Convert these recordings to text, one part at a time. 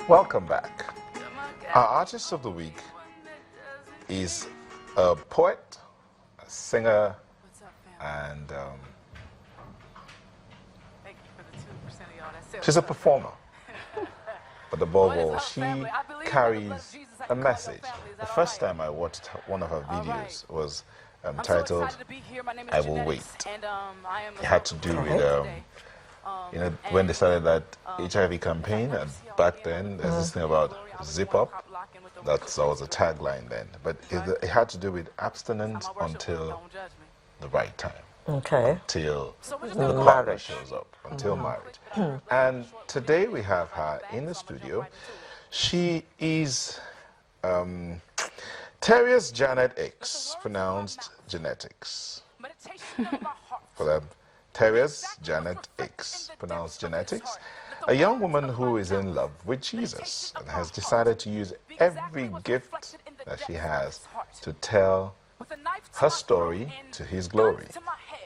Welcome back. Our artist of the week is a poet, a singer, and she's a performer. But above all, she carries a message. The first time I watched one of her videos was titled, "I Will Wait." It had to do with, when they started that HIV campaign, and back then there's this thing about zip up. That's always a tagline then. But it had to do with abstinence until the right time. Okay. Until the partner shows up, until marriage. And today we have her in the studio. She is Terrier's Janette X, pronounced genetics. For them, Terrier's Janette X, pronounced genetics. A young woman who is in love with Jesus and has decided to use every gift that she has to tell her story to his glory.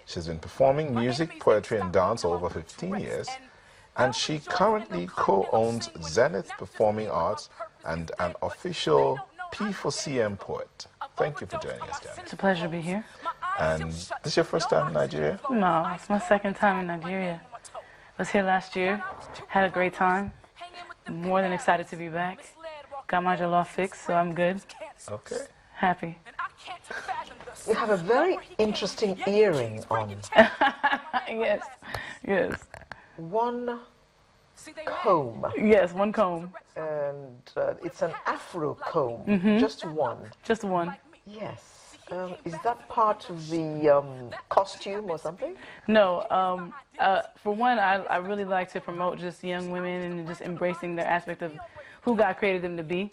She's been performing music, poetry, and dance over 15 years, and she currently co-owns Zenith Performing Arts and an official P4CM poet. Thank you for joining us, Janet. It's a pleasure to be here. And this is your first time in Nigeria? No, it's my second time in Nigeria. I was here last year, had a great time. More than excited to be back. Got my jollof fixed, so I'm good. Okay. Happy. You have a very interesting earring on. Yes, yes. One comb. Yes, one comb. And it's an afro comb. Just one. Just one. Yes. Is that part of the costume or something? No. For one, I really like to promote just young women and just embracing their aspect of who God created them to be.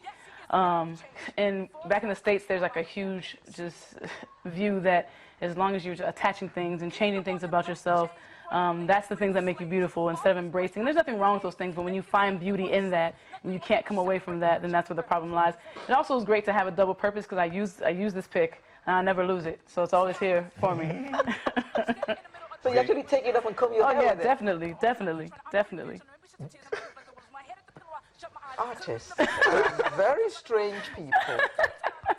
And back in the States, there's like a huge just view that as long as you're attaching things and changing things about yourself, that's the things that make you beautiful instead of embracing. There's nothing wrong with those things, but when you find beauty in that and you can't come away from that, then that's where the problem lies. It also is great to have a double purpose because I use this pick and I never lose it, so it's always here for me. So you actually take it up and comb your hair with it? Definitely, definitely, definitely. Artists are very strange people.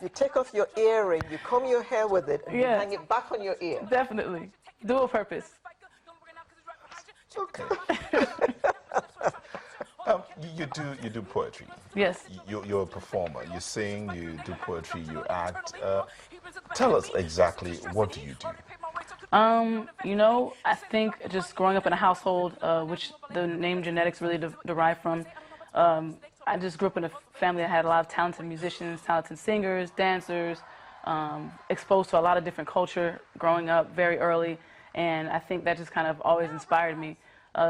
You take off your earring, you comb your hair with it, and you hang it back on your ear. Definitely. Dual purpose. Okay. You do poetry. Yes. You're a performer. You sing, you do poetry, you act. Tell us exactly, what do you do? I think just growing up in a household, which the name genetics really derived from, I just grew up in a family that had a lot of talented musicians, talented singers, dancers, exposed to a lot of different culture growing up very early, and I think that just kind of always inspired me.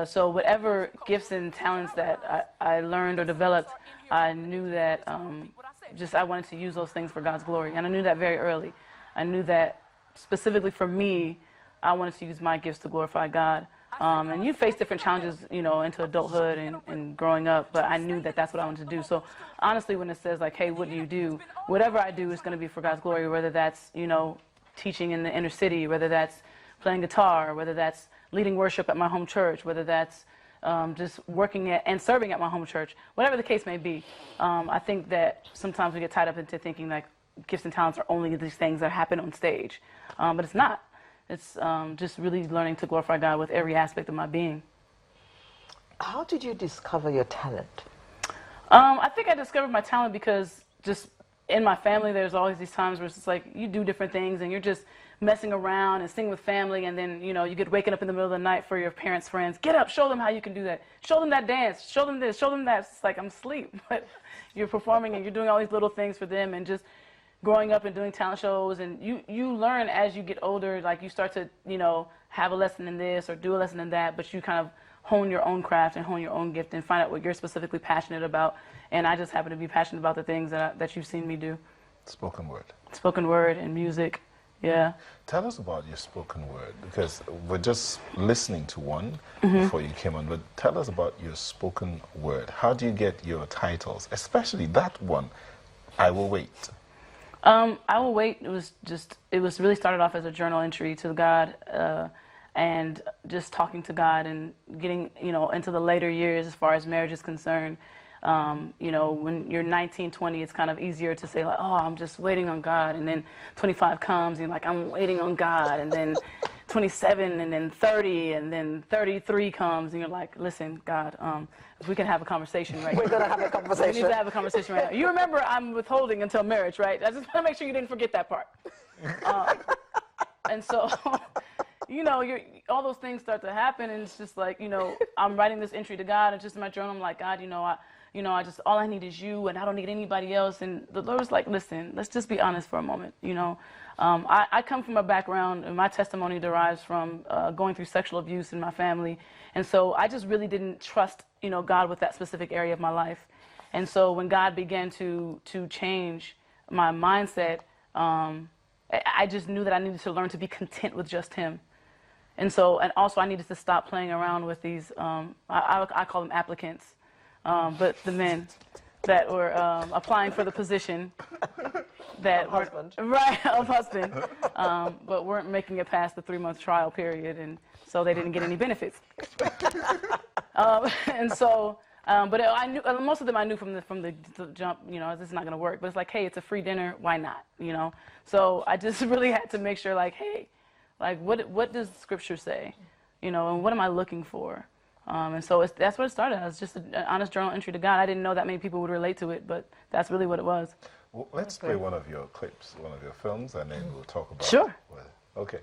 So whatever gifts and talents that I learned or developed, I knew that I wanted to use those things for God's glory, and I knew that very early. I knew that specifically for me, I wanted to use my gifts to glorify God. And you face different challenges, into adulthood and growing up, but I knew that that's what I wanted to do. So honestly, when it says like, hey, what do you do? Whatever I do is going to be for God's glory, whether that's, teaching in the inner city, whether that's playing guitar, whether that's leading worship at my home church, whether that's just working at and serving at my home church, whatever the case may be. I think that sometimes we get tied up into thinking like gifts and talents are only these things that happen on stage, but it's not. It's just really learning to glorify God with every aspect of my being. How did you discover your talent? I think I discovered my talent because just in my family, there's always these times where it's just like you do different things and you're just messing around and singing with family, and then you get waking up in the middle of the night for your parents' friends. Get up, show them how you can do that. Show them that dance. Show them this. Show them that. It's like I'm asleep, but you're performing and you're doing all these little things for them, and just growing up and doing talent shows, and you learn as you get older. Like you start to have a lesson in this or do a lesson in that, but you kind of hone your own craft and hone your own gift and find out what you're specifically passionate about. And I just happen to be passionate about the things that you've seen me do. Spoken word. Spoken word and music. Yeah. Tell us about your spoken word, because we're just listening to one before you came on, but tell us about your spoken word. How do you get your titles, especially that one, I Will Wait? I Will Wait, it was really started off as a journal entry to God, and just talking to God and getting, into the later years as far as marriage is concerned. You know, when you're 19, 20, it's kind of easier to say like, oh, I'm just waiting on God. And then 25 comes and you're like, I'm waiting on God. And then 27 and then 30 and then 33 comes and you're like, listen, God, if we can have a conversation right now. We're going to have a conversation. We need to have a conversation right now. You remember I'm withholding until marriage, right? I just want to make sure you didn't forget that part. And so, you know, all those things start to happen, and it's just like, you know, I'm writing this entry to God, and just in my journal, I'm like, God, I just, all I need is you, and I don't need anybody else. And the Lord was like, listen, let's just be honest for a moment, you know. I come from a background, and my testimony derives from going through sexual abuse in my family. And so I just really didn't trust, you know, God with that specific area of my life. And so when God began to change my mindset, I just knew that I needed to learn to be content with just Him. And so, and also I needed to stop playing around with these, I call them applicants, but the men that were applying for the position that of husband. Right, of husband, but weren't making it past the 3-month trial period, and so they didn't get any benefits. And so, but I knew, most of them I knew from the jump, you know, this is not going to work. But it's like, hey, it's a free dinner, why not? You know, so I just really had to make sure, like, hey, like what does Scripture say, you know, and what am I looking for? And so that's what it started as, just an honest journal entry to God. I didn't know that many people would relate to it, but that's really what it was. Well, let's play one of your clips, one of your films, and then we'll talk about Sure. it. Okay.